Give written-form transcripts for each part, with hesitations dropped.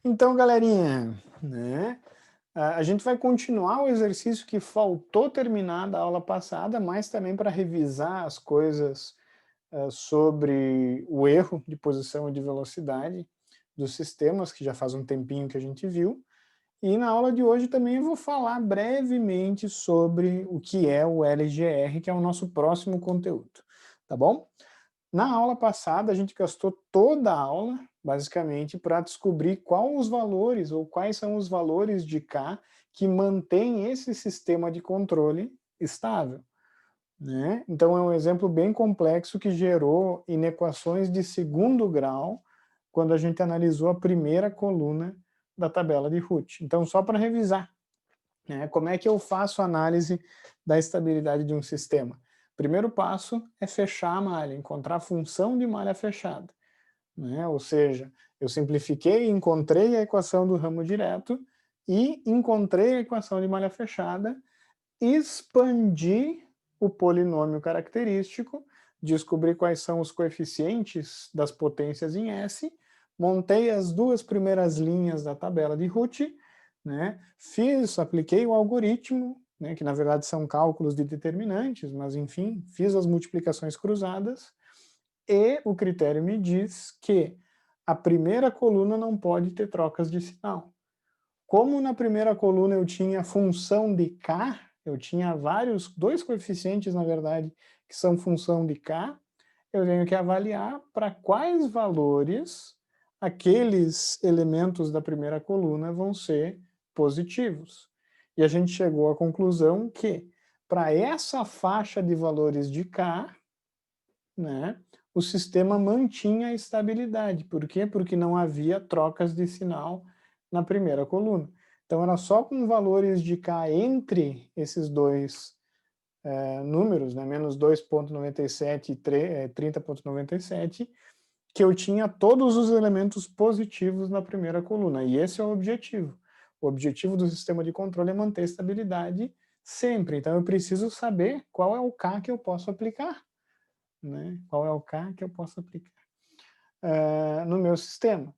Então, galerinha, né? A gente vai continuar o exercício que faltou terminar da aula passada, mas também para revisar as coisas sobre o erro de posição e de velocidade dos sistemas, que já faz um tempinho que a gente viu. E na aula de hoje também eu vou falar brevemente sobre o que é o LGR, que é o nosso próximo conteúdo, tá bom? Na aula passada, a gente gastou toda a aula, basicamente, para descobrir quais os valores, ou quais são os valores de K que mantém esse sistema de controle estável, né? Então, é um exemplo bem complexo que gerou inequações de segundo grau quando a gente analisou a primeira coluna da tabela de Hoodt. Então, só para revisar, né, como é que eu faço a análise da estabilidade de um sistema? Primeiro passo é fechar a malha, encontrar a função de malha fechada, né? Ou seja, eu simplifiquei, encontrei a equação do ramo direto e encontrei a equação de malha fechada, expandi o polinômio característico, descobri quais são os coeficientes das potências em S, montei as duas primeiras linhas da tabela de Hoodt, né? Apliquei o algoritmo, né, que na verdade são cálculos de determinantes, mas enfim, fiz as multiplicações cruzadas, e o critério me diz que a primeira coluna não pode ter trocas de sinal. Como na primeira coluna eu tinha função de k, eu tinha dois coeficientes, na verdade, que são função de k, eu tenho que avaliar para quais valores aqueles elementos da primeira coluna vão ser positivos. E a gente chegou à conclusão que, para essa faixa de valores de k, né, o sistema mantinha a estabilidade. Por quê? Porque não havia trocas de sinal na primeira coluna. Então era só com valores de K entre esses dois números, né, menos 2,97 e 30,97, que eu tinha todos os elementos positivos na primeira coluna. E esse é o objetivo. O objetivo do sistema de controle é manter a estabilidade sempre. Então eu preciso saber qual é o K que eu posso aplicar, né? Qual é o K que eu posso aplicar no meu sistema.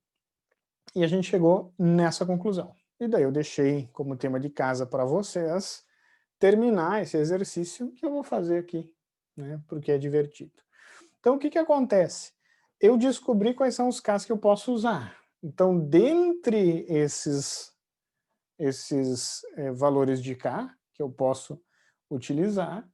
E a gente chegou nessa conclusão. E daí eu deixei como tema de casa para vocês terminar esse exercício que eu vou fazer aqui, né? Porque é divertido. Então, o que acontece? Eu descobri quais são os Ks que eu posso usar. Então, dentre esses valores de K que eu posso utilizar,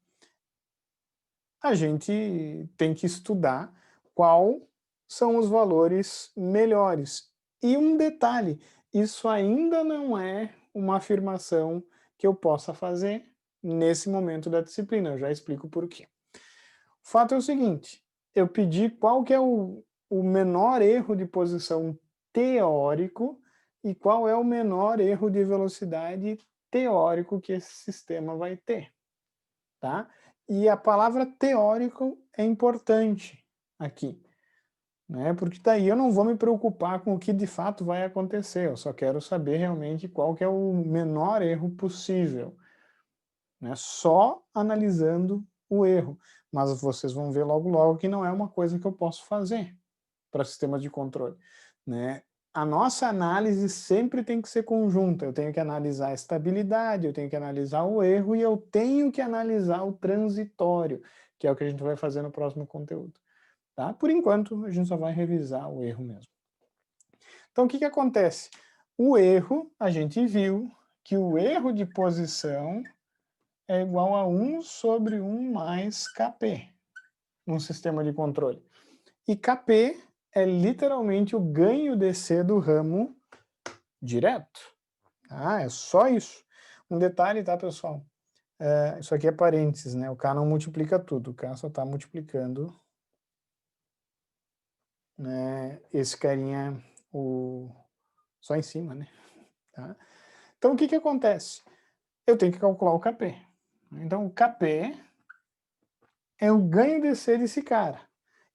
a gente tem que estudar qual são os valores melhores. E um detalhe, isso ainda não é uma afirmação que eu possa fazer nesse momento da disciplina, eu já explico por quê. O fato é o seguinte, eu pedi qual que é o menor erro de posição teórico e qual é o menor erro de velocidade teórico que esse sistema vai ter, tá? E a palavra teórico é importante aqui, né? Porque daí eu não vou me preocupar com o que de fato vai acontecer, eu só quero saber realmente qual que é o menor erro possível, né? Só analisando o erro. Mas vocês vão ver logo logo que não é uma coisa que eu posso fazer para sistemas de controle, né? A nossa análise sempre tem que ser conjunta, eu tenho que analisar a estabilidade, eu tenho que analisar o erro e eu tenho que analisar o transitório, que é o que a gente vai fazer no próximo conteúdo. Tá? Por enquanto, a gente só vai revisar o erro mesmo. Então, o que acontece? O erro, a gente viu que o erro de posição é igual a 1 sobre 1 mais Kp, num sistema de controle. E Kp é literalmente o ganho DC do ramo direto. Ah, é só isso. Um detalhe, tá, pessoal? Isso aqui é parênteses, né? O K não multiplica tudo, o K só está multiplicando, né, esse carinha só em cima, né? Tá? Então, o que acontece? Eu tenho que calcular o Kp. Então, o Kp é o ganho DC desse cara.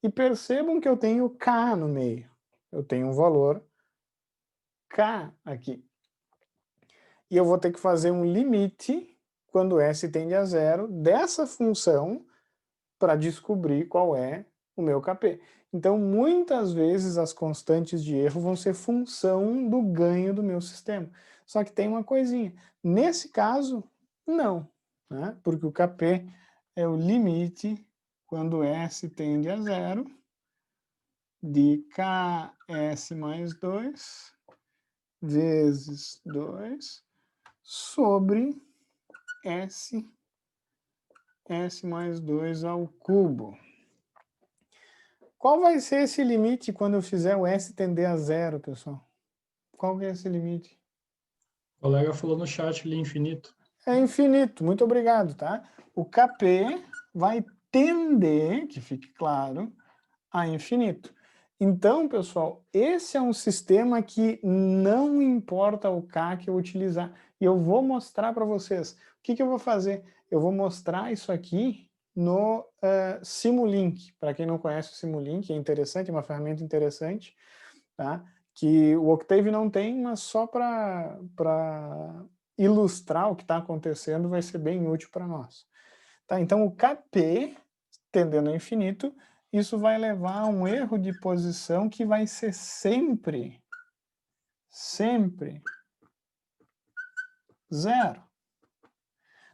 E percebam que eu tenho K no meio. Eu tenho um valor K aqui. E eu vou ter que fazer um limite, quando S tende a zero, dessa função para descobrir qual é o meu Kp. Então, muitas vezes as constantes de erro vão ser função do ganho do meu sistema. Só que tem uma coisinha. Nesse caso, não, né? Porque o Kp é o limite quando S tende a zero de Ks mais 2 vezes 2 sobre S mais 2 ao cubo. Qual vai ser esse limite quando eu fizer o S tender a zero, pessoal? Qual que é esse limite? O colega falou no chat ali, infinito. É infinito, muito obrigado, tá? O Kp vai tender, que fique claro, a infinito. Então, pessoal, esse é um sistema que não importa o K que eu utilizar. E eu vou mostrar para vocês. O que eu vou fazer? Eu vou mostrar isso aqui no Simulink. Para quem não conhece o Simulink, é interessante, é uma ferramenta interessante, tá? Que o Octave não tem, mas só para ilustrar o que está acontecendo vai ser bem útil para nós. Tá? Então, o Kp, tendendo ao infinito, isso vai levar a um erro de posição que vai ser sempre zero.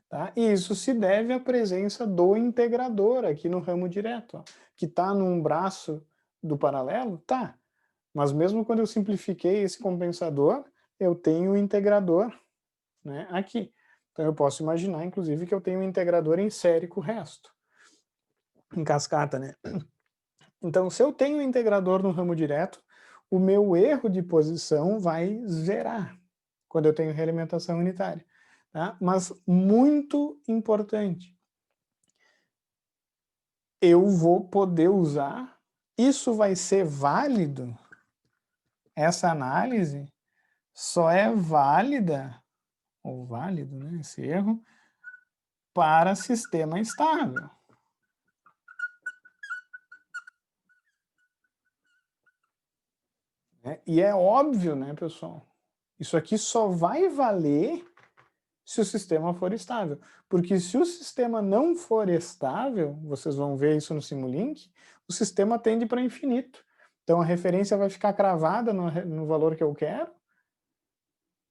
Tá? E isso se deve à presença do integrador aqui no ramo direto, ó, que está num braço do paralelo, tá. Mas mesmo quando eu simplifiquei esse compensador, eu tenho o integrador, né, aqui. Então eu posso imaginar, inclusive, que eu tenho um integrador em série com o resto, em cascata, né. Então, se eu tenho um integrador no ramo direto, o meu erro de posição vai zerar quando eu tenho realimentação unitária. Tá? Mas muito importante, eu vou poder usar, isso vai ser válido, essa análise só é válida, ou válido, né, esse erro, para sistema estável. E é óbvio, né, pessoal? Isso aqui só vai valer se o sistema for estável. Porque se o sistema não for estável, vocês vão ver isso no Simulink, o sistema tende para infinito. Então a referência vai ficar cravada no valor que eu quero,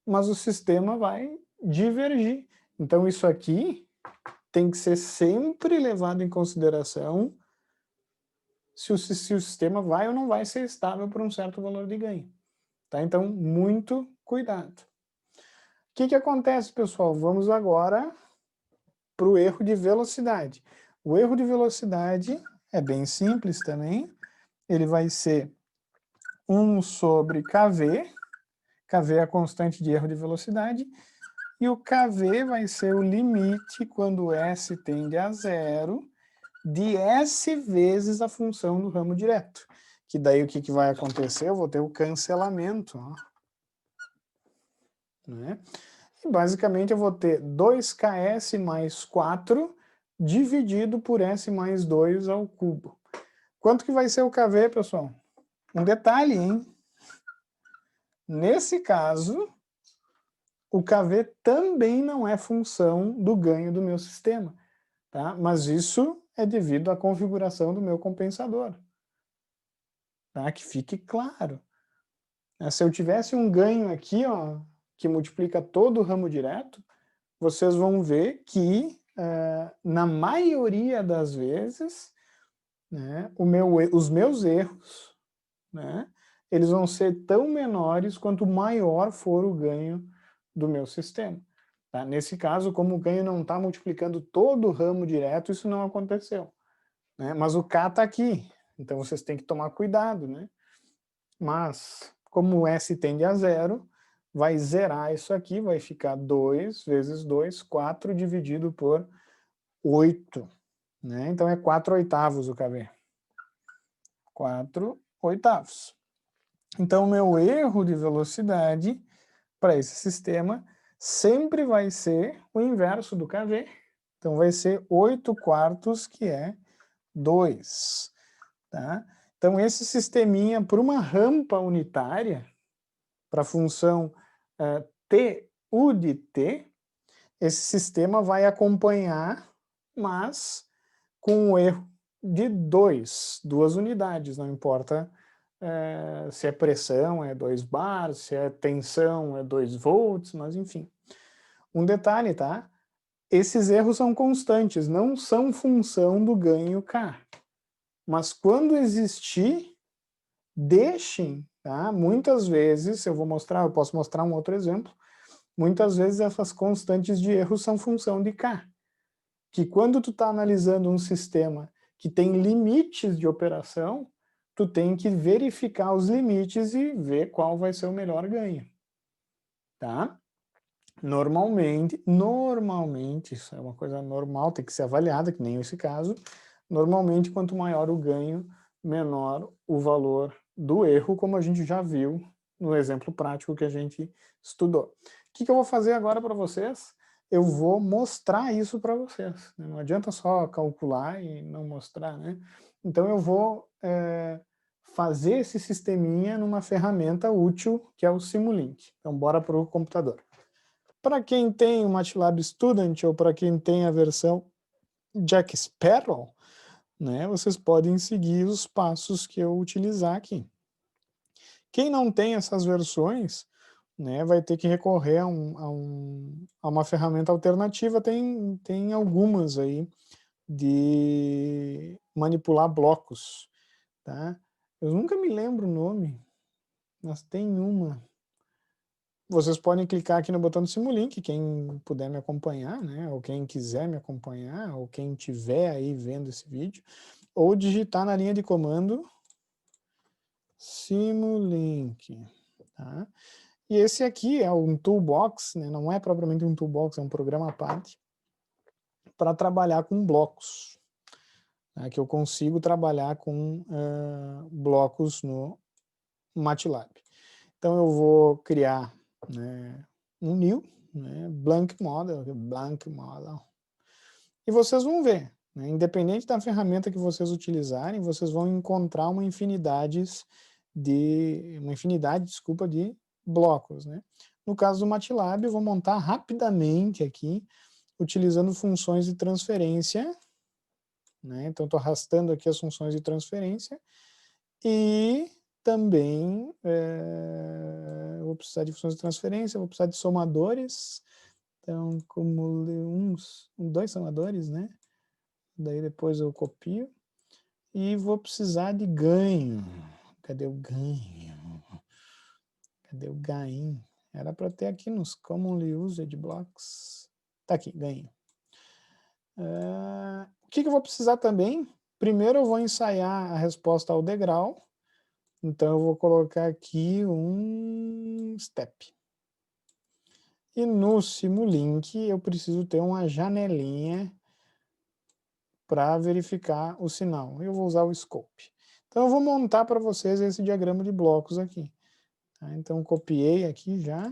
mas o sistema vai divergir. Então isso aqui tem que ser sempre levado em consideração se o sistema vai ou não vai ser estável por um certo valor de ganho. Tá? Então, muito cuidado. O que acontece, pessoal? Vamos agora para o erro de velocidade. O erro de velocidade é bem simples também. Ele vai ser 1 sobre kV. kV é a constante de erro de velocidade. E o kV vai ser o limite quando S tende a zero de S vezes a função do ramo direto. Que daí o que vai acontecer? Eu vou ter o cancelamento. Ó, né? E basicamente eu vou ter 2ks mais 4 dividido por S mais 2 ao cubo. Quanto que vai ser o kV, pessoal? Um detalhe, hein? Nesse caso, o kV também não é função do ganho do meu sistema, tá? Mas isso é devido à configuração do meu compensador, tá? Que fique claro. Se eu tivesse um ganho aqui, ó, que multiplica todo o ramo direto, vocês vão ver que, na maioria das vezes, né, os meus erros, né, eles vão ser tão menores quanto maior for o ganho do meu sistema. Tá? Nesse caso, como o ganho não está multiplicando todo o ramo direto, isso não aconteceu. Né? Mas o K está aqui, então vocês têm que tomar cuidado. Né? Mas, como o S tende a zero, vai zerar isso aqui, vai ficar 2 vezes 2, 4 dividido por 8. Né? Então é 4 oitavos o kV. 4 oitavos. Então, o meu erro de velocidade para esse sistema sempre vai ser o inverso do kV. Então, vai ser 8 quartos, que é 2. Tá? Então, esse sisteminha, para uma rampa unitária, para a função t, u de t, esse sistema vai acompanhar, mas com um erro de duas unidades, não importa se é pressão, é 2 bar, se é tensão, é 2 volts, mas enfim. Um detalhe, tá? Esses erros são constantes, não são função do ganho K. Mas quando existir, deixem, tá? Muitas vezes, eu posso mostrar um outro exemplo, muitas vezes essas constantes de erro são função de K. Que quando tu está analisando um sistema que tem limites de operação, tu tem que verificar os limites e ver qual vai ser o melhor ganho. Tá? Normalmente, isso é uma coisa normal, tem que ser avaliada, que nem esse caso, normalmente quanto maior o ganho, menor o valor do erro, como a gente já viu no exemplo prático que a gente estudou. O que eu vou fazer agora para vocês? Eu vou mostrar isso para vocês. Não adianta só calcular e não mostrar, né? Então eu vou fazer esse sisteminha numa ferramenta útil, que é o Simulink. Então bora para o computador. Para quem tem o MATLAB Student ou para quem tem a versão Jack Sparrow, né, vocês podem seguir os passos que eu utilizar aqui. Quem não tem essas versões, né, vai ter que recorrer a uma ferramenta alternativa, tem algumas aí de manipular blocos. Tá? Eu nunca me lembro o nome, mas tem uma. Vocês podem clicar aqui no botão do Simulink, quem puder me acompanhar, né, ou quem quiser me acompanhar, ou quem tiver aí vendo esse vídeo, ou digitar na linha de comando Simulink. Tá? E esse aqui é um toolbox, né, não é propriamente um toolbox, é um programa à parte, para trabalhar com blocos. Né, que eu consigo trabalhar com blocos no MATLAB. Então eu vou criar, né, um new, né, blank model, e vocês vão ver, né, independente da ferramenta que vocês utilizarem, vocês vão encontrar uma infinidade de blocos, né. No caso do MATLAB, eu vou montar rapidamente aqui, utilizando funções de transferência, né, então estou arrastando aqui as funções de transferência, e também vou precisar de funções de transferência, vou precisar de somadores, então como dois somadores, né? Daí depois eu copio e vou precisar de ganho. Cadê o ganho? Cadê o gain? Era para ter aqui nos commonly used blocks. Tá aqui, ganho. O que eu vou precisar também? Primeiro eu vou ensaiar a resposta ao degrau. Então eu vou colocar aqui um step. E no Simulink eu preciso ter uma janelinha para verificar o sinal. Eu vou usar o scope. Então eu vou montar para vocês esse diagrama de blocos aqui. Tá? Então copiei aqui já.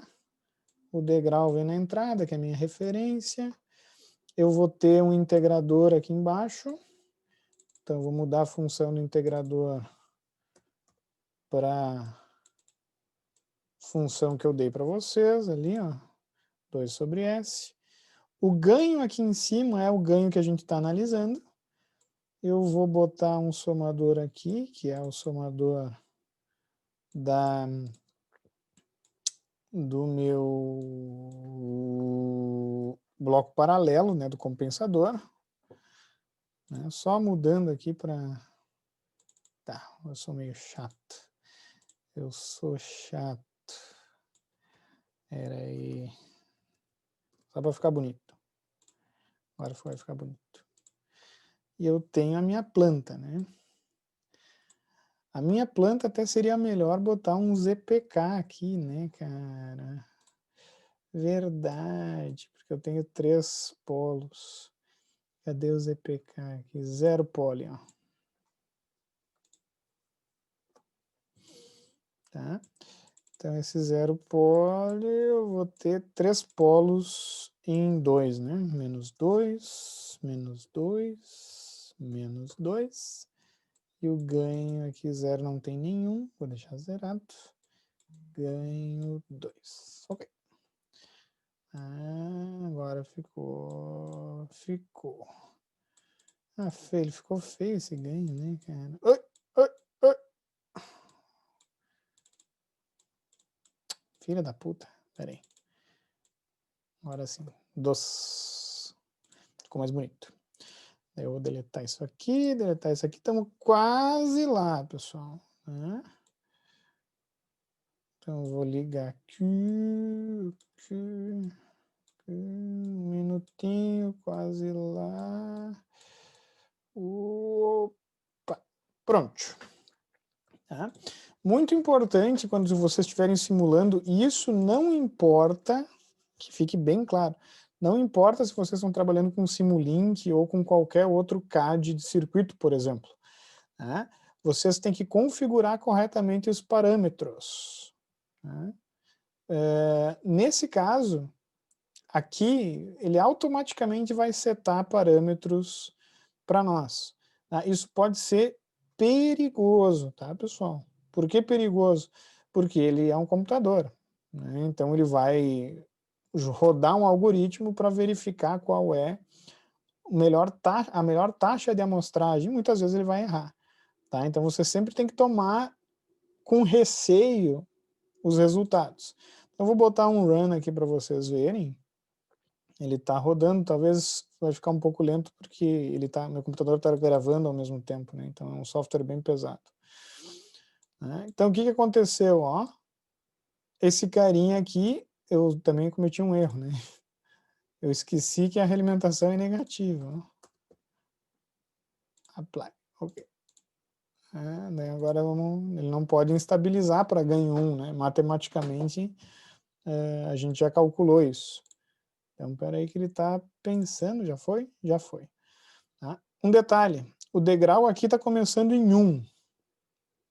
O degrau vem na entrada, que é a minha referência. Eu vou ter um integrador aqui embaixo. Então eu vou mudar a função do integrador para função que eu dei para vocês ali, ó, 2 sobre S. O ganho aqui em cima é o ganho que a gente está analisando. Eu vou botar um somador aqui, que é o somador do meu bloco paralelo, né, do compensador. Né, só mudando aqui para... Tá, eu sou meio chato. Eu sou chato. Era aí. Só para ficar bonito. Agora vai ficar bonito. E eu tenho a minha planta, né? A minha planta até seria melhor botar um ZPK aqui, né, cara? Verdade, porque eu tenho 3 polos. Cadê o ZPK aqui? 0 pole, ó. Tá? Então, esse 0 pole, eu vou ter 3 polos em 2, né? Menos 2, menos 2, menos 2. E o ganho aqui, 0 não tem nenhum. Vou deixar zerado. Ganho 2. Ok. Agora ficou. Ah, feio, ficou feio esse ganho, né, cara? Oi, oi, oi. Filha da puta. Pera aí. Agora sim. Ficou mais bonito. Eu vou deletar isso aqui, deletar isso aqui. Estamos quase lá, pessoal. Né? Então, eu vou ligar aqui. Um minutinho, quase lá. Opa, pronto. Tá? Muito importante quando vocês estiverem simulando, e isso não importa, que fique bem claro, não importa se vocês estão trabalhando com Simulink ou com qualquer outro CAD de circuito, por exemplo. Tá? Vocês têm que configurar corretamente os parâmetros. Tá? Nesse caso, aqui, ele automaticamente vai setar parâmetros para nós. Tá? Isso pode ser perigoso, tá, pessoal? Por que perigoso? Porque ele é um computador, né? Então ele vai rodar um algoritmo para verificar qual é a melhor taxa de amostragem. Muitas vezes ele vai errar, tá? Então você sempre tem que tomar com receio os resultados. Então eu vou botar um run aqui para vocês verem. Ele está rodando, talvez vai ficar um pouco lento porque meu computador está gravando ao mesmo tempo, né? Então é um software bem pesado. Né? Então o que aconteceu? Ó, esse carinha aqui, eu também cometi um erro, né? Eu esqueci que a realimentação é negativa. Ó. Apply, ok. Daí agora ele não pode instabilizar para ganho 1, né? Matematicamente a gente já calculou isso. Então, peraí que ele está pensando, já foi? Já foi. Tá? Um detalhe, o degrau aqui está começando em 1.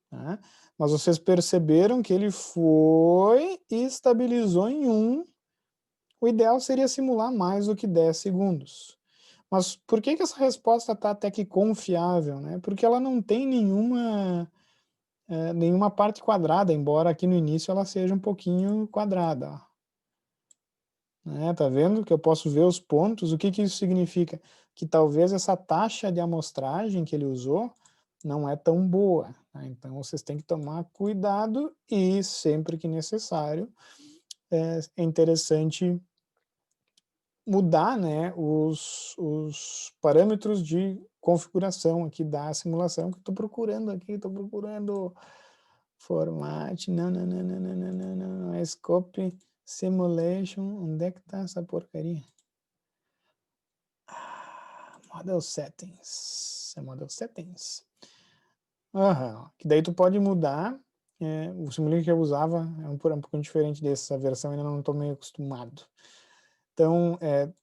Tá? Mas vocês perceberam que ele foi e estabilizou em 1. O ideal seria simular mais do que 10 segundos. Mas por que essa resposta está até que confiável? Né? Porque ela não tem nenhuma parte quadrada, embora aqui no início ela seja um pouquinho quadrada. Ó. Tá vendo que eu posso ver os pontos? O que isso significa? Que talvez essa taxa de amostragem que ele usou não é tão boa. Tá? Então vocês têm que tomar cuidado e sempre que necessário é interessante mudar, né, os parâmetros de configuração aqui da simulação que estou procurando aqui, estou procurando format, não, scope simulation, onde é que está essa porcaria? Model settings, model settings. Que daí tu pode mudar, o Simulink que eu usava é um pouco diferente dessa versão, ainda não estou meio acostumado. Então,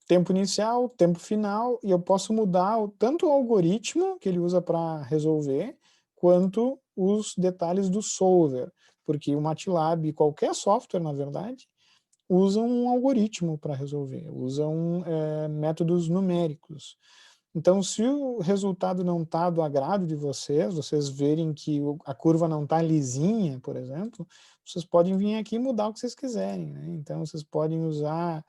tempo inicial, tempo final, e eu posso mudar tanto o algoritmo que ele usa para resolver, quanto os detalhes do solver, porque o MATLAB, qualquer software, na verdade, usa um algoritmo para resolver, usam métodos numéricos. Então, se o resultado não está do agrado de vocês verem que a curva não está lisinha, por exemplo, vocês podem vir aqui e mudar o que vocês quiserem. Né? Então, vocês podem usar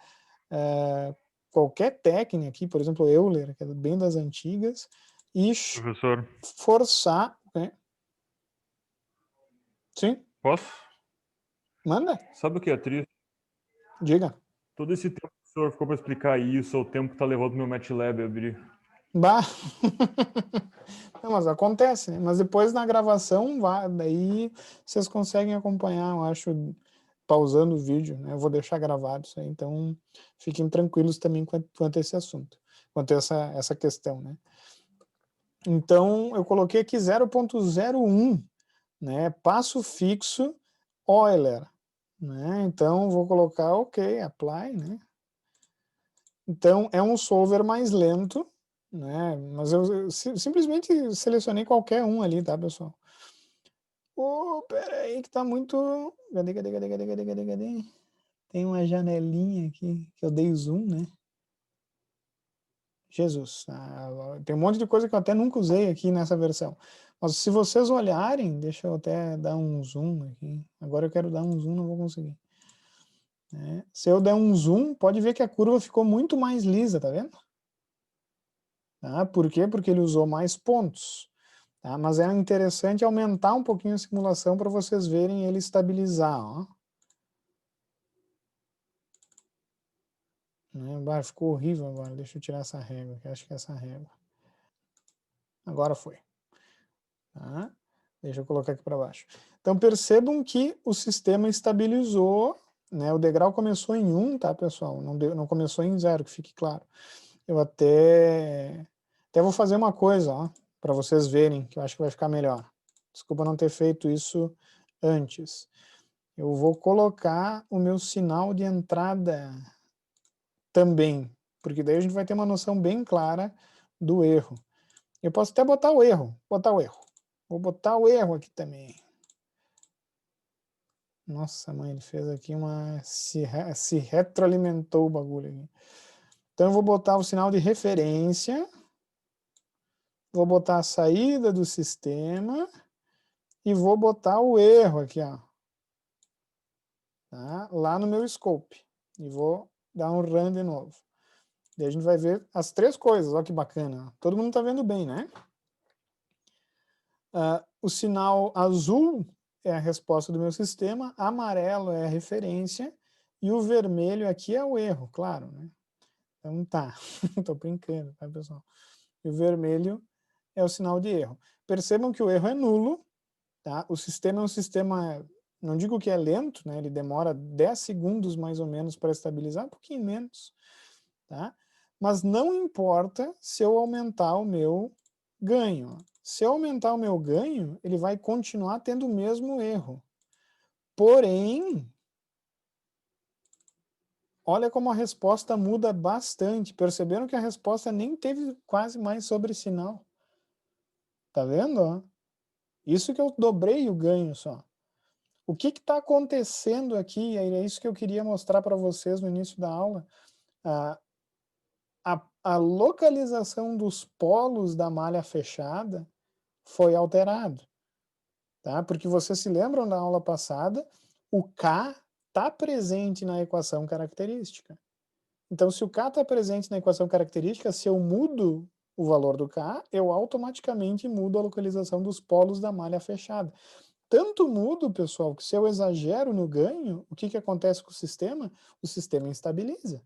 qualquer técnica aqui, por exemplo, Euler, que é bem das antigas, e Professor, forçar... Né? Sim? posso? Manda. Sabe o que é triste? Diga. Todo esse tempo que o senhor ficou para explicar isso, o tempo que tá levando meu MATLAB a abrir. Bah. Não, mas acontece, né? Mas depois na gravação, daí vocês conseguem acompanhar, eu acho, pausando o vídeo, né? Eu vou deixar gravado isso aí, então fiquem tranquilos também quanto a esse assunto, quanto a essa questão, né? Então, eu coloquei aqui 0.01, né? Passo fixo Euler, né? Então, vou colocar OK, apply, né? Então, é um solver mais lento, né? Mas eu simplesmente selecionei qualquer um ali, tá, pessoal? Pera aí que tá muito... Cadê? Tem uma janelinha aqui que eu dei zoom, né? Jesus, tem um monte de coisa que eu até nunca usei aqui nessa versão. Mas se vocês olharem, deixa eu até dar um zoom aqui. Agora eu quero dar um zoom, não vou conseguir. Se eu der um zoom, pode ver que a curva ficou muito mais lisa, tá vendo? Tá? Por quê? Porque ele usou mais pontos. Tá? Mas é interessante aumentar um pouquinho a simulação para vocês verem ele estabilizar. Ó. Né? Ficou horrível agora. Deixa eu tirar essa régua, que eu acho que é essa régua. Agora foi. Tá? Deixa eu colocar aqui para baixo. Então percebam que o sistema estabilizou, né? O degrau começou em 1, tá, pessoal? Não começou em 0, que fique claro. Eu até vou fazer uma coisa, ó, para vocês verem, que eu acho que vai ficar melhor. Desculpa não ter feito isso antes. Eu vou colocar o meu sinal de entrada também, porque daí a gente vai ter uma noção bem clara do erro. Eu posso até botar o erro. Vou botar o erro aqui também. Nossa, mãe, ele fez aqui uma... Se retroalimentou o bagulho aqui. Então eu vou botar o sinal de referência. Vou botar a saída do sistema. E vou botar o erro aqui, ó. Tá? Lá no meu scope. E vou dar um run de novo. Daí a gente vai ver as três coisas. Olha que bacana. Todo mundo está vendo bem, né? O sinal azul é a resposta do meu sistema, amarelo é a referência e o vermelho aqui é o erro, claro, né? Então tá, tô brincando, tá, pessoal? E o vermelho é o sinal de erro. Percebam que o erro é nulo, tá? O sistema é um sistema, não digo que é lento, né? Ele demora 10 segundos mais ou menos para estabilizar, um pouquinho menos, tá? Mas não importa se eu aumentar o meu ganho. Se eu aumentar o meu ganho, ele vai continuar tendo o mesmo erro. Porém, olha como a resposta muda bastante. Perceberam que a resposta nem teve quase mais sobresinal. Tá vendo? Isso que eu dobrei o ganho só. O que está acontecendo aqui? É isso que eu queria mostrar para vocês no início da aula. A localização dos polos da malha fechada foi alterado. Tá? Porque vocês se lembram da aula passada, o K está presente na equação característica. Então, se o K está presente na equação característica, se eu mudo o valor do K, eu automaticamente mudo a localização dos polos da malha fechada. Tanto mudo, pessoal, que se eu exagero no ganho, o que acontece com o sistema? O sistema instabiliza.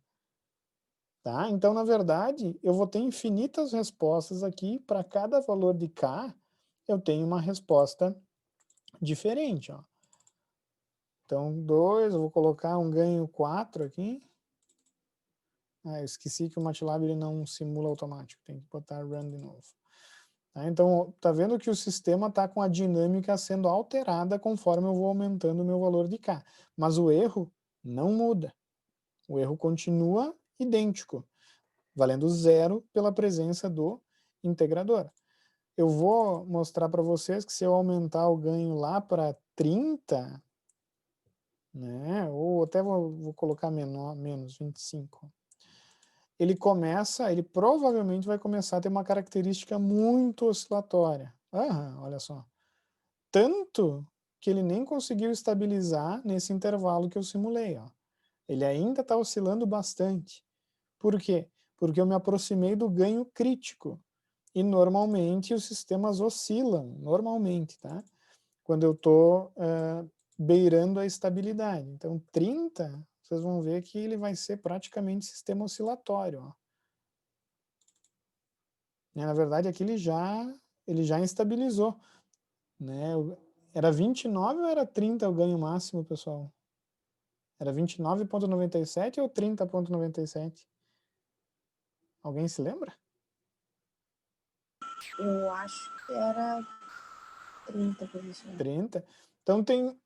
Tá? Então, na verdade, eu vou ter infinitas respostas aqui. Para cada valor de K, eu tenho uma resposta diferente. Ó. Então, 2, eu vou colocar um ganho 4 aqui. Eu esqueci que o MATLAB ele não simula automático, tem que botar run de novo. Tá? Então, tá vendo que o sistema está com a dinâmica sendo alterada conforme eu vou aumentando o meu valor de K. Mas o erro não muda. O erro continua idêntico, valendo 0 pela presença do integrador. Eu vou mostrar para vocês que se eu aumentar o ganho lá para 30, né, ou até vou colocar menos 25, ele provavelmente vai começar a ter uma característica muito oscilatória. Olha só. Tanto que ele nem conseguiu estabilizar nesse intervalo que eu simulei. Ó. Ele ainda está oscilando bastante. Por quê? Porque eu me aproximei do ganho crítico. E normalmente os sistemas oscilam, normalmente, tá? Quando eu estou beirando a estabilidade. Então, 30, vocês vão ver que ele vai ser praticamente sistema oscilatório. Ó. Na verdade, aqui ele já estabilizou. Né? Era 29 ou era 30 o ganho máximo, pessoal? Era 29,97 ou 30,97? Alguém se lembra? Eu acho que era 30, professor. 30. Então tem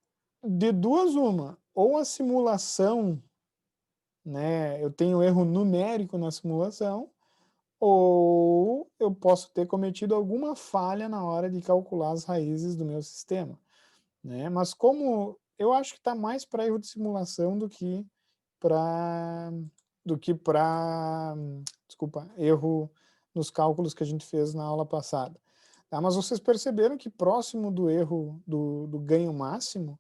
de duas uma. Ou a simulação, né? Eu tenho erro numérico na simulação, ou eu posso ter cometido alguma falha na hora de calcular as raízes do meu sistema. Né? Mas como eu acho que está mais para erro de simulação do que para desculpa, erro nos cálculos que a gente fez na aula passada. Tá? Mas vocês perceberam que próximo do erro do ganho máximo,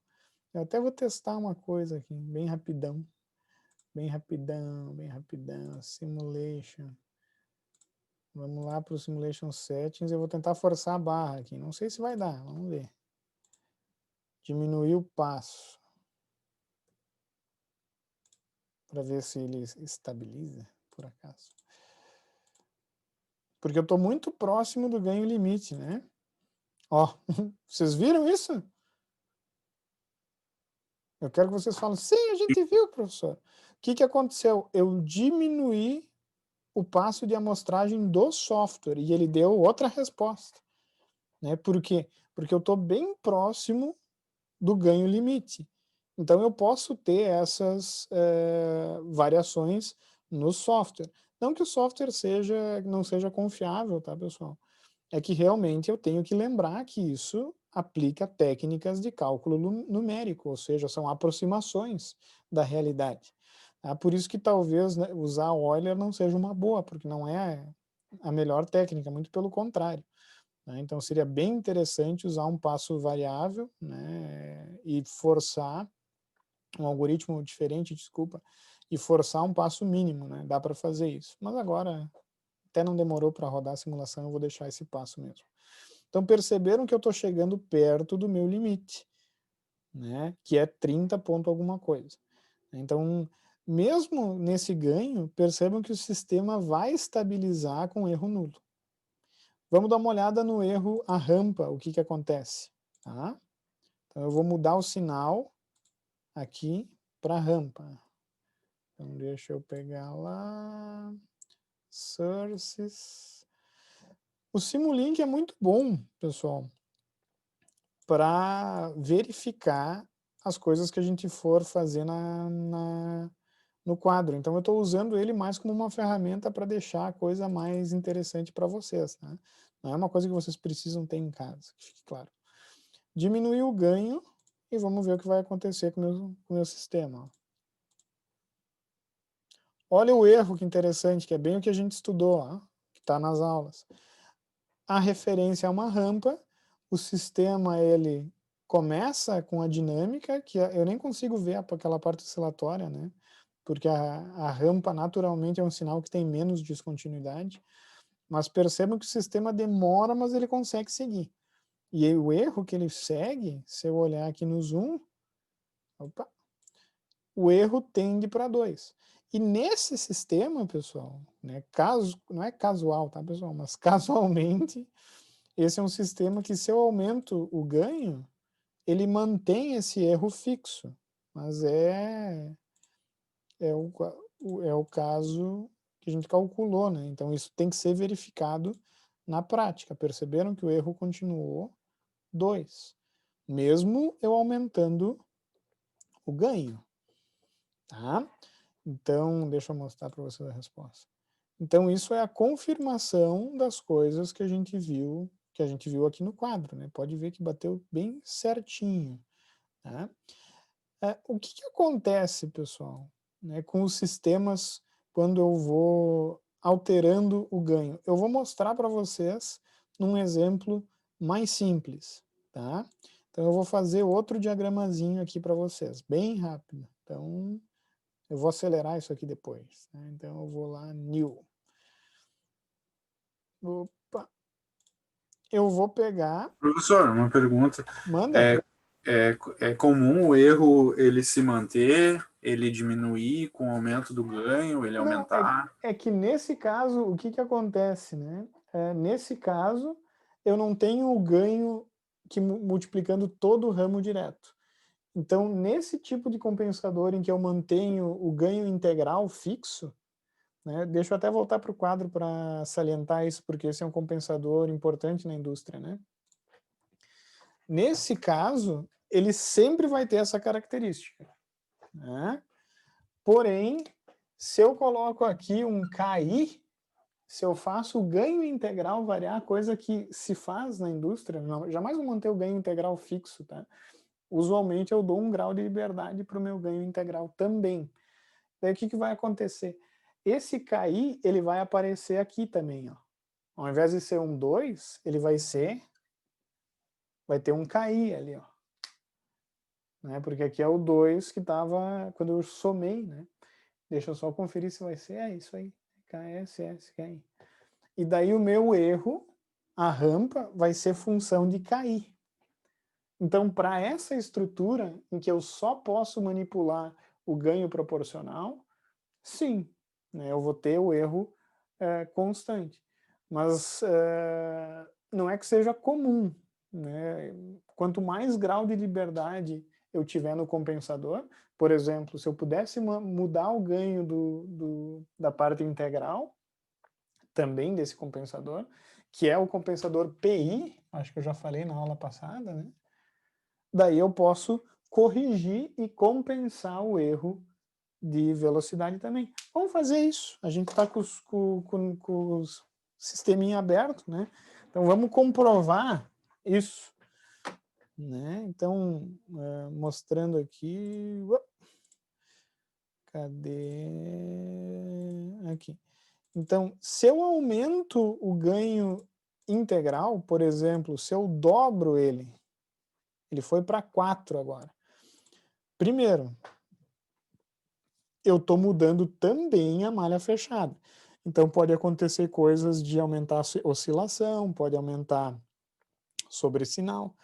eu até vou testar uma coisa aqui, bem rapidão, simulation. Vamos lá para o Simulation Settings. Eu vou tentar forçar a barra aqui. Não sei se vai dar, vamos ver. Diminuir o passo. Para ver se ele estabiliza, por acaso. Porque eu estou muito próximo do ganho limite, né? Ó, vocês viram isso? Eu quero que vocês falem, sim, a gente viu, professor. O que aconteceu? Eu diminuí o passo de amostragem do software e ele deu outra resposta. Né? Por quê? Porque eu estou bem próximo do ganho limite. Então eu posso ter essas variações no software. Não que o software não seja confiável, tá, pessoal? É que realmente eu tenho que lembrar que isso aplica técnicas de cálculo numérico, ou seja, são aproximações da realidade. Tá? Por isso que talvez, né, usar Euler não seja uma boa, porque não é a melhor técnica, muito pelo contrário. Né? Então seria bem interessante usar um passo variável, né, e forçar um algoritmo diferente, desculpa, e forçar um passo mínimo, né? Dá para fazer isso. Mas agora até não demorou para rodar a simulação, eu vou deixar esse passo mesmo. Então perceberam que eu estou chegando perto do meu limite, né? Que é 30 ponto alguma coisa. Então, mesmo nesse ganho, percebam que o sistema vai estabilizar com erro nulo. Vamos dar uma olhada no erro a rampa, o que acontece. Tá? Então eu vou mudar o sinal aqui para rampa. Então deixa eu pegar lá, sources. O Simulink é muito bom, pessoal, para verificar as coisas que a gente for fazer no quadro. Então eu estou usando ele mais como uma ferramenta para deixar a coisa mais interessante para vocês. Tá? Não é uma coisa que vocês precisam ter em casa, que fique claro. Diminuir o ganho e vamos ver o que vai acontecer com o meu sistema. Olha o erro, que interessante, que é bem o que a gente estudou, ó, que está nas aulas. A referência é uma rampa, o sistema ele começa com a dinâmica, que eu nem consigo ver aquela parte oscilatória, né? Porque a rampa naturalmente é um sinal que tem menos descontinuidade, mas percebam que o sistema demora, mas ele consegue seguir. E aí, o erro que ele segue, se eu olhar aqui no zoom, opa, o erro tende para 2. E nesse sistema, pessoal, né, não é casual, tá, pessoal? Mas casualmente, esse é um sistema que, se eu aumento o ganho, ele mantém esse erro fixo. Mas é o caso que a gente calculou, né? Então, isso tem que ser verificado na prática. Perceberam que o erro continuou 2, mesmo eu aumentando o ganho. Tá? Então, deixa eu mostrar para vocês a resposta. Então, isso é a confirmação das coisas que a gente viu aqui no quadro, né? Pode ver que bateu bem certinho. Tá? O que acontece, pessoal, né, com os sistemas quando eu vou alterando o ganho? Eu vou mostrar para vocês num exemplo mais simples. Tá? Então, eu vou fazer outro diagramazinho aqui para vocês, bem rápido. Então, eu vou acelerar isso aqui depois. Né? Então, eu vou lá, New. Opa. Eu vou pegar... Professor, uma pergunta. Manda. É comum o erro ele se manter, ele diminuir com o aumento do ganho, ele Não, aumentar? é que nesse caso, o que acontece, né? Nesse caso, eu não tenho o ganho que multiplicando todo o ramo direto. Então, nesse tipo de compensador em que eu mantenho o ganho integral fixo, né? Deixa eu até voltar para o quadro para salientar isso, porque esse é um compensador importante na indústria, né? Nesse caso, ele sempre vai ter essa característica. Né? Porém, se eu coloco aqui um KI, se eu faço o ganho integral variar, coisa que se faz na indústria, não, jamais vou manter o ganho integral fixo, tá? Usualmente eu dou um grau de liberdade para o meu ganho integral também. Daí o que vai acontecer? Esse KI, ele vai aparecer aqui também, ó. Ao invés de ser um 2, ele vai ter um KI ali, ó. Né? Porque aqui é o 2 que estava quando eu somei, né? Deixa eu só conferir se vai ser, isso aí, KSS, KI. E daí o meu erro, a rampa, vai ser função de cair. Então, para essa estrutura em que eu só posso manipular o ganho proporcional, sim, né, eu vou ter o erro constante. Mas não é que seja comum. Né? Quanto mais grau de liberdade eu tiver no compensador, por exemplo, se eu pudesse mudar o ganho da parte integral, também desse compensador, que é o compensador PI, acho que eu já falei na aula passada, né? Daí eu posso corrigir e compensar o erro de velocidade também. Vamos fazer isso. A gente está com os sisteminha aberto, né? Então vamos comprovar isso. Né? Então, mostrando aqui... Cadê? Aqui. Então, se eu aumento o ganho integral, por exemplo, se eu dobro ele foi para 4 agora. Primeiro, eu estou mudando também a malha fechada. Então, pode acontecer coisas de aumentar a oscilação, pode aumentar sobressinal,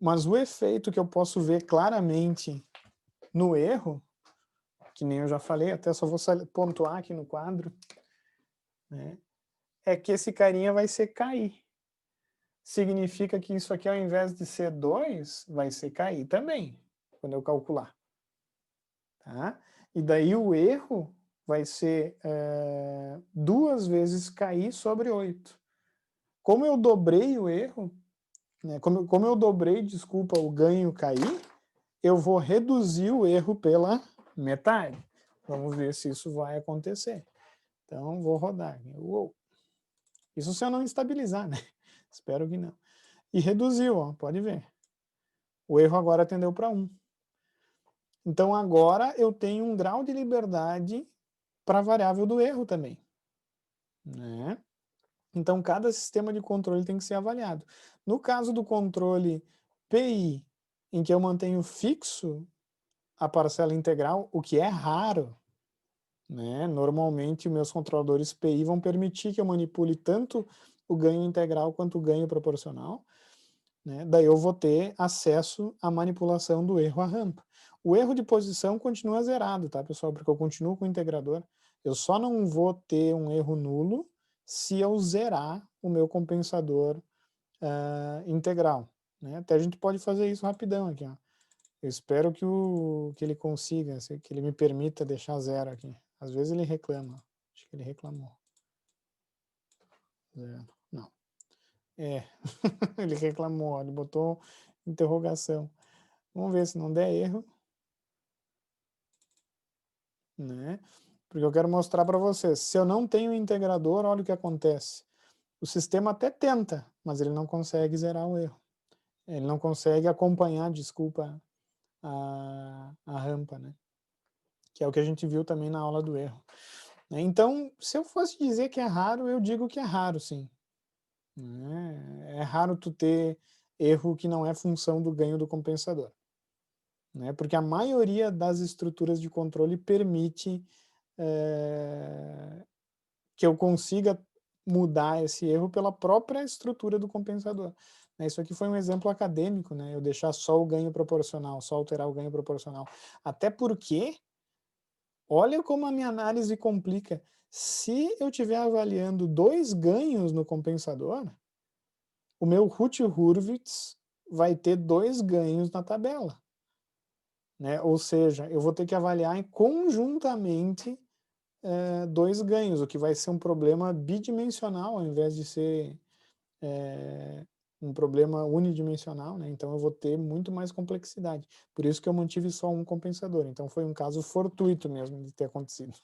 mas o efeito que eu posso ver claramente no erro, que nem eu já falei, até só vou pontuar aqui no quadro, né, é que esse carinha vai ser cair. Significa que isso aqui, ao invés de ser 2, vai ser cair também, quando eu calcular. Tá? E daí o erro vai ser 2 vezes cair sobre 8. Como eu dobrei o erro, né, como eu dobrei, desculpa, o ganho cair, eu vou reduzir o erro pela metade. Vamos ver se isso vai acontecer. Então, vou rodar. Uou. Isso se eu não estabilizar, né? Espero que não. E reduziu, ó, pode ver. O erro agora tendeu para 1. Então, agora eu tenho um grau de liberdade para a variável do erro também. Né? Então, cada sistema de controle tem que ser avaliado. No caso do controle PI, em que eu mantenho fixo a parcela integral, o que é raro, né? Normalmente, meus controladores PI vão permitir que eu manipule tanto o ganho integral quanto o ganho proporcional. Né? Daí eu vou ter acesso à manipulação do erro à rampa. O erro de posição continua zerado, tá, pessoal? Porque eu continuo com o integrador. Eu só não vou ter um erro nulo se eu zerar o meu compensador integral. Né? Até a gente pode fazer isso rapidão aqui. Ó. Eu espero que ele consiga, que ele me permita deixar zero aqui. Às vezes ele reclama. Acho que ele reclamou. Zero. Não. Ele reclamou, ele botou interrogação. Vamos ver se não der erro. Né? Porque eu quero mostrar para vocês. Se eu não tenho integrador, olha o que acontece. O sistema até tenta, mas ele não consegue zerar o erro. Ele não consegue acompanhar, desculpa, a rampa, né? Que é o que a gente viu também na aula do erro. Então, se eu fosse dizer que é raro, eu digo que é raro, sim. É raro tu ter erro que não é função do ganho do compensador. Né? Porque a maioria das estruturas de controle permite que eu consiga mudar esse erro pela própria estrutura do compensador. Isso aqui foi um exemplo acadêmico, né? Eu deixar só o ganho proporcional, só alterar o ganho proporcional. Até porque, olha como a minha análise complica. Se eu estiver avaliando 2 ganhos no compensador, o meu Routh-Hurwitz vai ter 2 ganhos na tabela. Né? Ou seja, eu vou ter que avaliar conjuntamente 2 ganhos, o que vai ser um problema bidimensional ao invés de ser um problema unidimensional, né? Então eu vou ter muito mais complexidade. Por isso que eu mantive só um compensador. Então foi um caso fortuito mesmo de ter acontecido.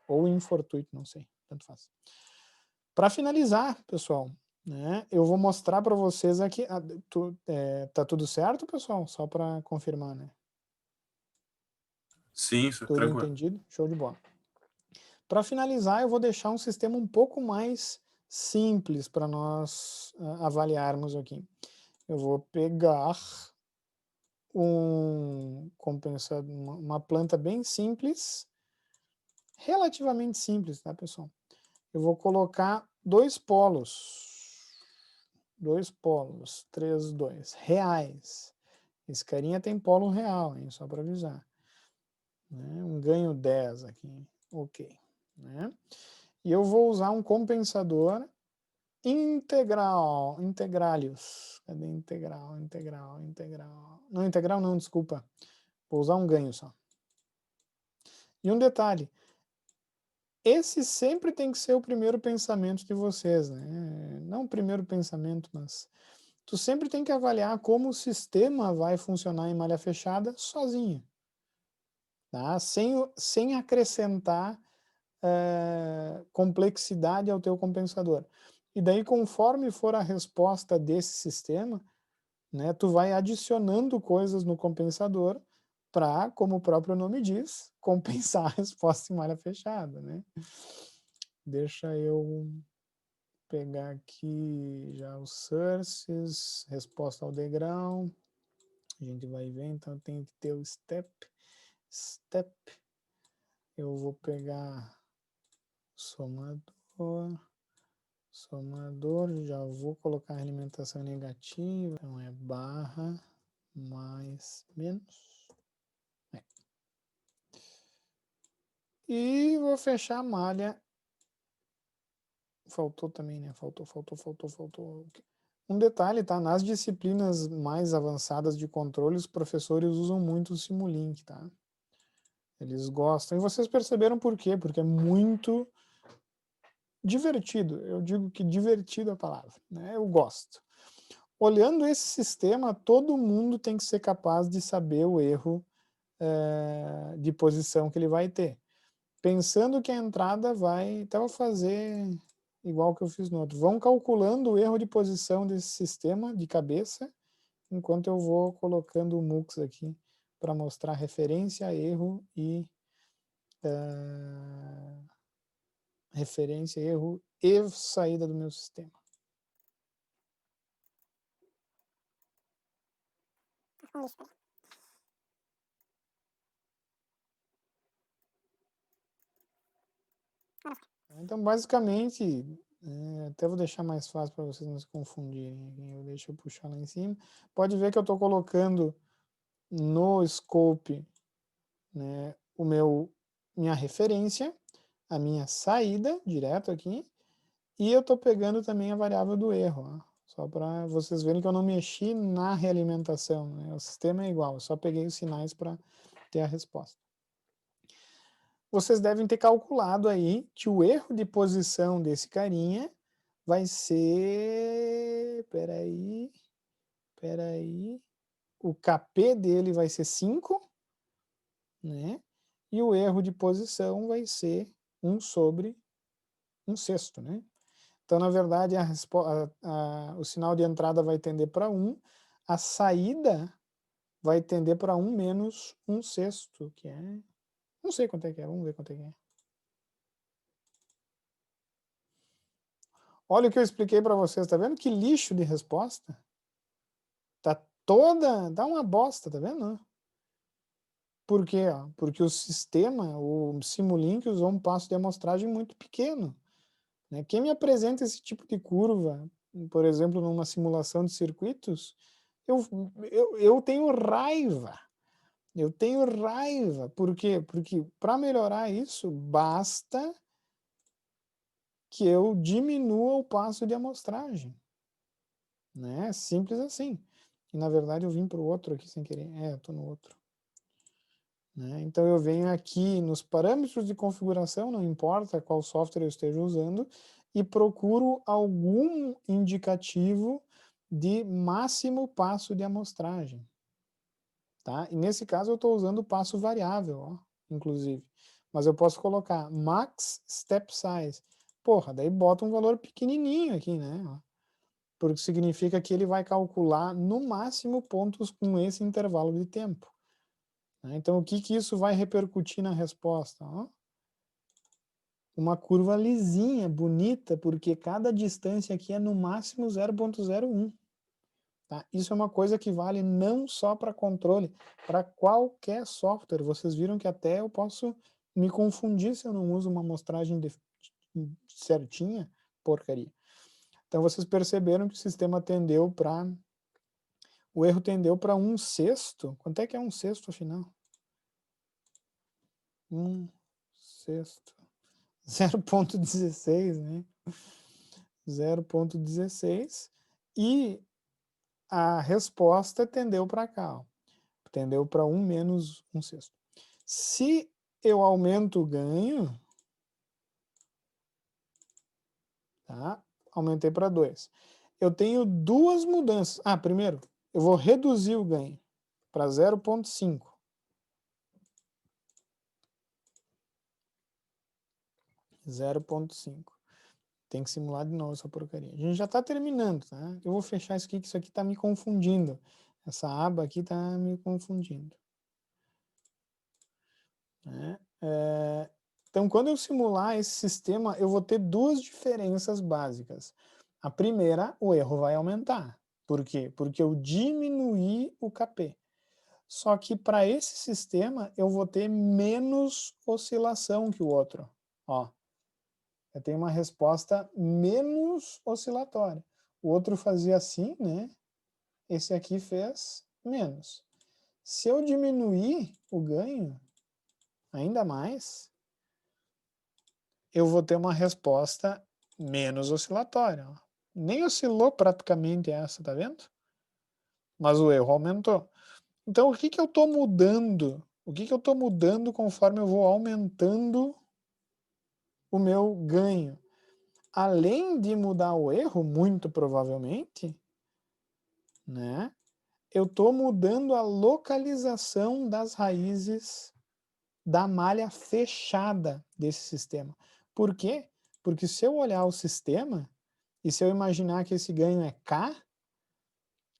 Ou infortuito, não sei, tanto faz. Para finalizar, pessoal, né, eu vou mostrar para vocês aqui. Tá tudo certo, pessoal? Só para confirmar, né? Sim, isso é Tudo tranquilo. entendido? Show de bola. Para finalizar, eu vou deixar um sistema um pouco mais simples para nós avaliarmos aqui. Eu vou pegar uma planta bem simples, relativamente simples, tá, pessoal? Eu vou colocar dois polos, 3, 2, reais. Esse carinha tem polo real, hein? Só para avisar. Né? Um ganho 10 aqui, ok. Né? E eu vou usar um compensador integralius. Cadê integral? Não, integral não, desculpa. Vou usar um ganho só. E um detalhe, esse sempre tem que ser o primeiro pensamento de vocês, né? Não o primeiro pensamento, mas tu sempre tem que avaliar como o sistema vai funcionar em malha fechada sozinho, tá? Sem acrescentar complexidade ao teu compensador. E daí, conforme for a resposta desse sistema, né, tu vai adicionando coisas no compensador para, como o próprio nome diz, compensar a resposta em malha fechada, né? Deixa eu pegar aqui já os sources, resposta ao degrau. A gente vai ver, então tem que ter o step. Eu vou pegar somador, já vou colocar a alimentação negativa, então é barra mais menos. E vou fechar a malha. Faltou também, né? Faltou. Um detalhe, tá? Nas disciplinas mais avançadas de controle, os professores usam muito o Simulink, tá? Eles gostam. E vocês perceberam por quê? Porque é muito divertido. Eu digo que divertido é a palavra, né? Eu gosto. Olhando esse sistema, todo mundo tem que ser capaz de saber o erro de posição que ele vai ter. Pensando que a entrada vai... Então, eu vou fazer igual que eu fiz no outro. Vão calculando o erro de posição desse sistema de cabeça, enquanto eu vou colocando o MUX aqui para mostrar referência, erro e saída do meu sistema. Então, basicamente, até vou deixar mais fácil para vocês não se confundirem. Deixa eu puxar lá em cima. Pode ver que eu estou colocando no scope, né, minha referência, a minha saída direto aqui, e eu estou pegando também a variável do erro, ó, só para vocês verem que eu não mexi na realimentação, né? O sistema é igual, eu só peguei os sinais para ter a resposta. Vocês devem ter calculado aí que o erro de posição desse carinha vai ser, peraí, o KP dele vai ser 5, né? E o erro de posição vai ser 1 sobre 1/6, né? Então, na verdade, o sinal de entrada vai tender para 1, a saída vai tender para 1 menos 1/6, que é... Não sei quanto é que é, vamos ver quanto é que é. Olha o que eu expliquei para vocês, tá vendo que lixo de resposta? Dá uma bosta, tá vendo? Por quê? Porque o sistema, o Simulink, usou um passo de amostragem muito pequeno. Né? Quem me apresenta esse tipo de curva, por exemplo, numa simulação de circuitos, eu tenho raiva. Por quê? Porque para melhorar isso, basta que eu diminua o passo de amostragem. Né? Simples assim. E, na verdade, eu vim para o outro aqui sem querer. Eu estou no outro. Né? Então, eu venho aqui nos parâmetros de configuração, não importa qual software eu esteja usando, e procuro algum indicativo de máximo passo de amostragem. Tá? E nesse caso eu estou usando o passo variável, ó, inclusive. Mas eu posso colocar max step size. Porra, daí bota um valor pequenininho aqui, né? Ó, porque significa que ele vai calcular no máximo pontos com esse intervalo de tempo. Né? Então, o que isso vai repercutir na resposta? Ó? Uma curva lisinha, bonita, porque cada distância aqui é no máximo 0,01. Tá? Isso é uma coisa que vale não só para controle, para qualquer software. Vocês viram que até eu posso me confundir se eu não uso uma amostragem certinha, porcaria. Então, vocês perceberam que o sistema tendeu para... O erro tendeu para 1/6. Quanto é que é 1/6, afinal? 1/6. 0,16, né? 0,16. E a resposta tendeu para cá, ó. Tendeu para 1 menos 1/6. Se eu aumento o ganho, tá? Aumentei para 2. Eu tenho duas mudanças. Primeiro, eu vou reduzir o ganho para 0,5. Tem que simular de novo essa porcaria. A gente já está terminando, tá? Eu vou fechar isso aqui, que isso aqui está me confundindo. Essa aba aqui está me confundindo. Né? Então, quando eu simular esse sistema, eu vou ter duas diferenças básicas. A primeira, o erro vai aumentar. Por quê? Porque eu diminuí o KP. Só que para esse sistema, eu vou ter menos oscilação que o outro. Ó, eu tenho uma resposta menos oscilatória. O outro fazia assim, né? Esse aqui fez menos. Se eu diminuir o ganho ainda mais, eu vou ter uma resposta menos oscilatória. Ó. Nem oscilou praticamente essa, tá vendo? Mas o erro aumentou. Então, o que eu estou mudando? O que eu estou mudando conforme eu vou aumentando o meu ganho? Além de mudar o erro, muito provavelmente, né, eu estou mudando a localização das raízes da malha fechada desse sistema. Por quê? Porque se eu olhar o sistema, e se eu imaginar que esse ganho é K,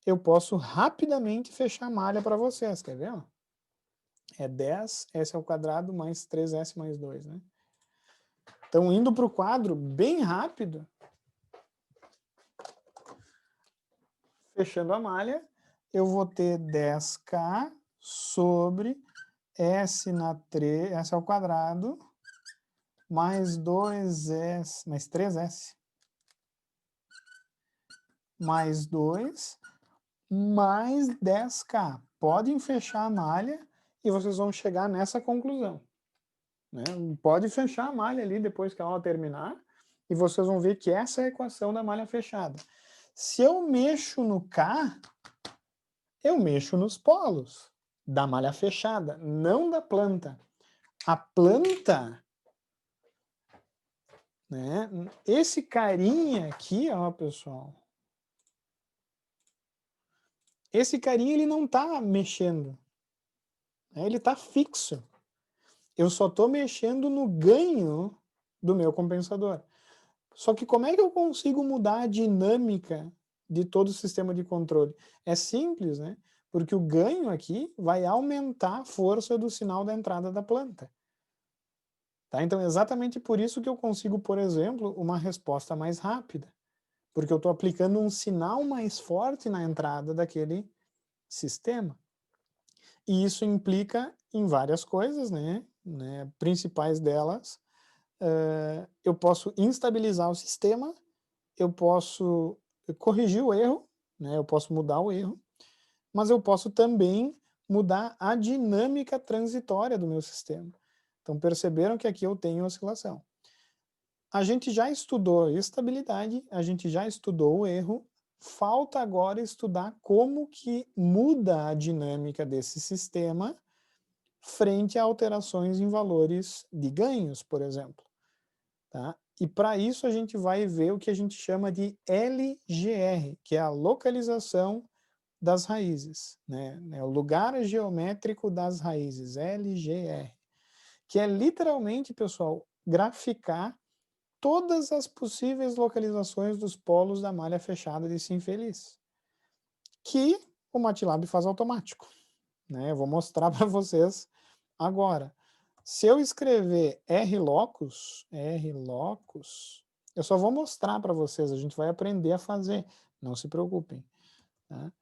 eu posso rapidamente fechar a malha para vocês, quer ver? É 10S ao quadrado mais 3S mais 2, né? Então, indo para o quadro bem rápido, fechando a malha, eu vou ter 10K sobre S ao quadrado mais 2S, mais 3S, mais 2, mais 10K. Podem fechar a malha e vocês vão chegar nessa conclusão. Né? Pode fechar a malha ali depois que ela terminar e vocês vão ver que essa é a equação da malha fechada. Se eu mexo no K, eu mexo nos polos da malha fechada, não da planta. A planta, né? Esse carinha aqui, ó, pessoal, esse carinha ele não está mexendo, né? Ele está fixo. Eu só estou mexendo no ganho do meu compensador. Só que como é que eu consigo mudar a dinâmica de todo o sistema de controle? É simples, né? Porque o ganho aqui vai aumentar a força do sinal da entrada da planta. Tá? Então, é exatamente por isso que eu consigo, por exemplo, uma resposta mais rápida. Porque eu estou aplicando um sinal mais forte na entrada daquele sistema. E isso implica em várias coisas, né? Principais delas, eu posso instabilizar o sistema, eu posso corrigir o erro, né? Eu posso mudar o erro, mas eu posso também mudar a dinâmica transitória do meu sistema. Então, perceberam que aqui eu tenho oscilação. A gente já estudou estabilidade, a gente já estudou o erro, falta agora estudar como que muda a dinâmica desse sistema frente a alterações em valores de ganhos, por exemplo. Tá? E para isso a gente vai ver o que a gente chama de LGR, que é a localização das raízes, né? É o lugar geométrico das raízes, LGR, que é literalmente, pessoal, graficar todas as possíveis localizações dos polos da malha fechada desse infeliz, que o MATLAB faz automático. Né? Eu vou mostrar para vocês agora. Se eu escrever rlocus, eu só vou mostrar para vocês, a gente vai aprender a fazer, não se preocupem. Tá?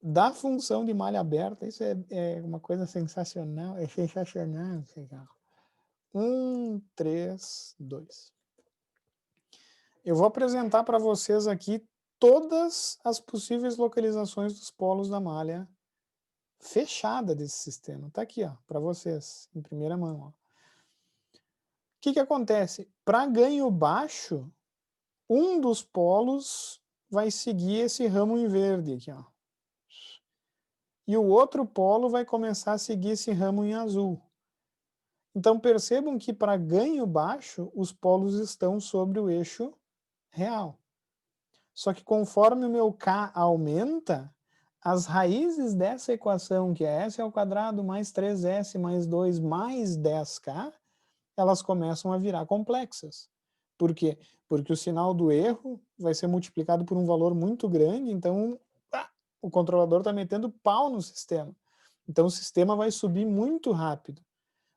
Da função de malha aberta, isso é uma coisa sensacional, é sensacional. 1, 3, 2. Eu vou apresentar para vocês aqui todas as possíveis localizações dos polos da malha fechada desse sistema. Está aqui, para vocês, em primeira mão. O que acontece? Para ganho baixo, um dos polos vai seguir esse ramo em verde aqui, e o outro polo vai começar a seguir esse ramo em azul. Então percebam que para ganho baixo, os polos estão sobre o eixo real. Só que conforme o meu K aumenta, as raízes dessa equação, que é S ao quadrado mais 3S mais 2 mais 10K, elas começam a virar complexas. Por quê? Porque o sinal do erro vai ser multiplicado por um valor muito grande, então o controlador está metendo pau no sistema. Então o sistema vai subir muito rápido.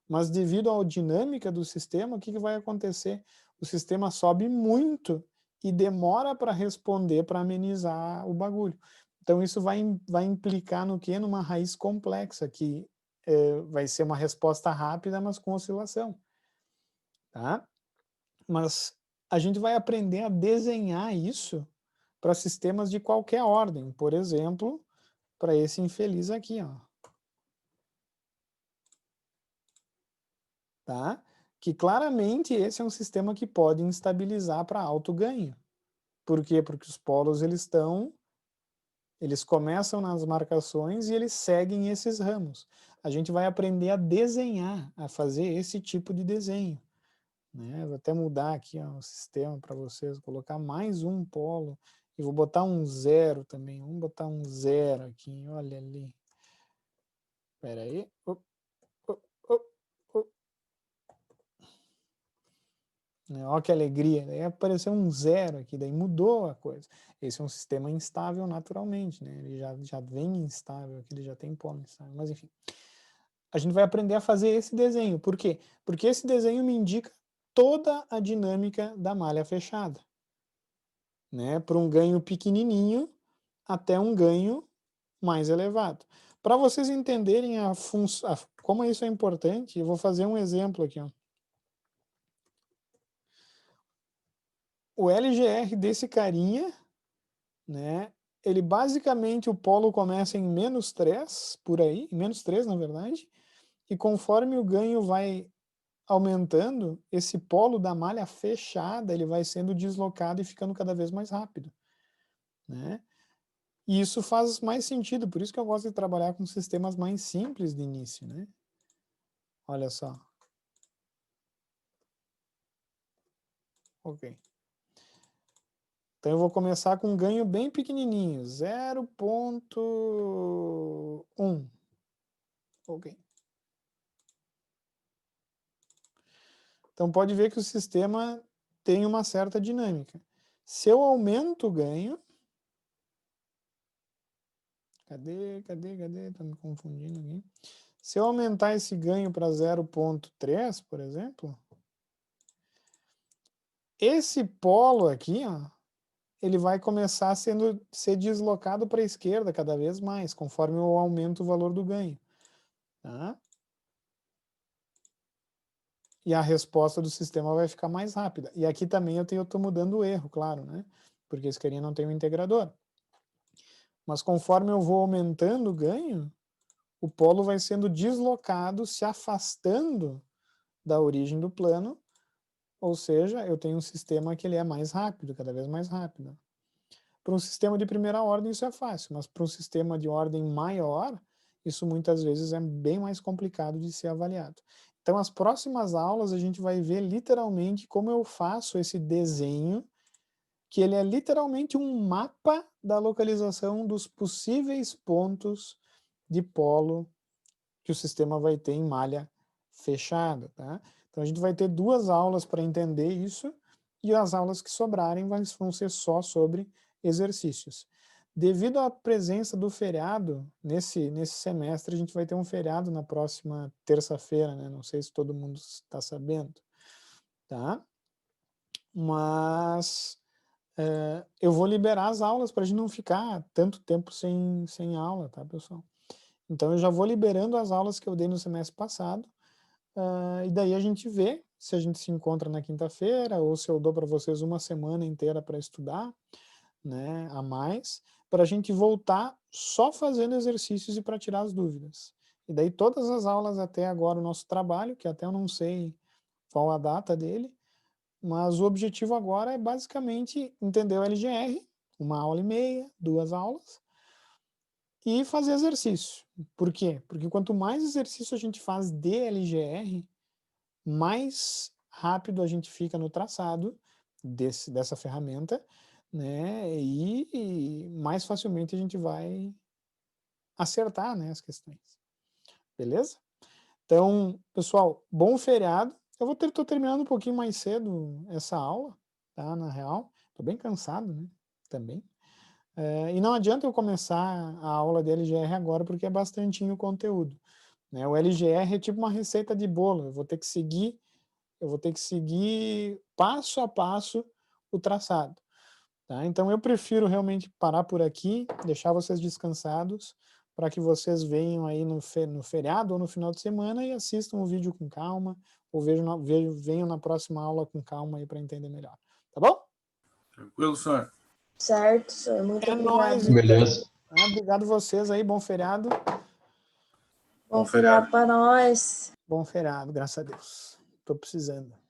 Mas devido à dinâmica do sistema, o que vai acontecer? O sistema sobe muito e demora para responder, para amenizar o bagulho. Então isso vai implicar no quê? Numa raiz complexa, que vai ser uma resposta rápida, mas com oscilação. Tá? Mas a gente vai aprender a desenhar isso para sistemas de qualquer ordem. Por exemplo, para esse infeliz aqui, tá? Que claramente esse é um sistema que pode instabilizar para alto ganho. Por quê? Porque os polos eles começam nas marcações e eles seguem esses ramos. A gente vai aprender a desenhar, a fazer esse tipo de desenho. Né? Vou até mudar aqui o sistema para vocês, colocar mais um polo e vou botar um 0 também. Vamos botar um 0 aqui, olha ali. Espera aí. Olha que alegria, daí apareceu um 0 aqui, daí mudou a coisa. Esse é um sistema instável naturalmente, né? Ele já vem instável aqui, ele já tem polo instável, mas enfim. A gente vai aprender a fazer esse desenho. Por quê? Porque esse desenho me indica toda a dinâmica da malha fechada. Né? Para um ganho pequenininho até um ganho mais elevado. Para vocês entenderem como isso é importante, eu vou fazer um exemplo aqui. O LGR desse carinha, né, ele basicamente, o polo começa em -3, por aí, -3 na verdade, e conforme o ganho vai aumentando, esse polo da malha fechada, ele vai sendo deslocado e ficando cada vez mais rápido. Né? E isso faz mais sentido, por isso que eu gosto de trabalhar com sistemas mais simples de início. Né? Olha só. Ok. Então eu vou começar com um ganho bem pequenininho, 0.1. Ok. Então pode ver que o sistema tem uma certa dinâmica. Se eu aumento o ganho... Cadê? Tá me confundindo aqui. Se eu aumentar esse ganho para 0.3, por exemplo, esse polo aqui, ele vai começar a ser deslocado para a esquerda cada vez mais, conforme eu aumento o valor do ganho. Tá? E a resposta do sistema vai ficar mais rápida. E aqui também eu estou mudando o erro, claro, né? Porque esse carinha não tem um integrador. Mas conforme eu vou aumentando o ganho, o polo vai sendo deslocado, se afastando da origem do plano, ou seja, eu tenho um sistema que ele é mais rápido, cada vez mais rápido. Para um sistema de primeira ordem isso é fácil, mas para um sistema de ordem maior, isso muitas vezes é bem mais complicado de ser avaliado. Então, as próximas aulas a gente vai ver literalmente como eu faço esse desenho, que ele é literalmente um mapa da localização dos possíveis pontos de polo que o sistema vai ter em malha fechada. Tá? Então, a gente vai ter 2 aulas para entender isso, e as aulas que sobrarem vão ser só sobre exercícios. Devido à presença do feriado, nesse semestre, a gente vai ter um feriado na próxima terça-feira, né? Não sei se todo mundo está sabendo. Tá? Mas eu vou liberar as aulas para a gente não ficar tanto tempo sem aula, tá, pessoal? Então, eu já vou liberando as aulas que eu dei no semestre passado, e daí a gente vê se a gente se encontra na quinta-feira ou se eu dou para vocês uma semana inteira para estudar, né, a mais, para a gente voltar só fazendo exercícios e para tirar as dúvidas. E daí todas as aulas até agora, o nosso trabalho, que até eu não sei qual a data dele, mas o objetivo agora é basicamente entender o LGR, 1h30, 2 aulas, e fazer exercício. Por quê? Porque quanto mais exercício a gente faz de LGR, mais rápido a gente fica no traçado dessa ferramenta, né? E mais facilmente a gente vai acertar, né, as questões. Beleza? Então, pessoal, bom feriado. Tô terminando um pouquinho mais cedo essa aula, tá? Na real, tô bem cansado, né? Também. E não adianta eu começar a aula de LGR agora, porque é bastantinho o conteúdo, né? O LGR é tipo uma receita de bolo, eu vou ter que seguir passo a passo o traçado, tá? Então eu prefiro realmente parar por aqui, deixar vocês descansados, para que vocês venham aí no feriado ou no final de semana e assistam o vídeo com calma, ou venham na próxima aula com calma aí para entender melhor. Tá bom? Tranquilo, senhor? Certo, senhor. Muito É obrigado. nóis, então. Beleza. Obrigado vocês aí, bom feriado. Bom feriado para nós. Bom feriado, graças a Deus. Tô precisando.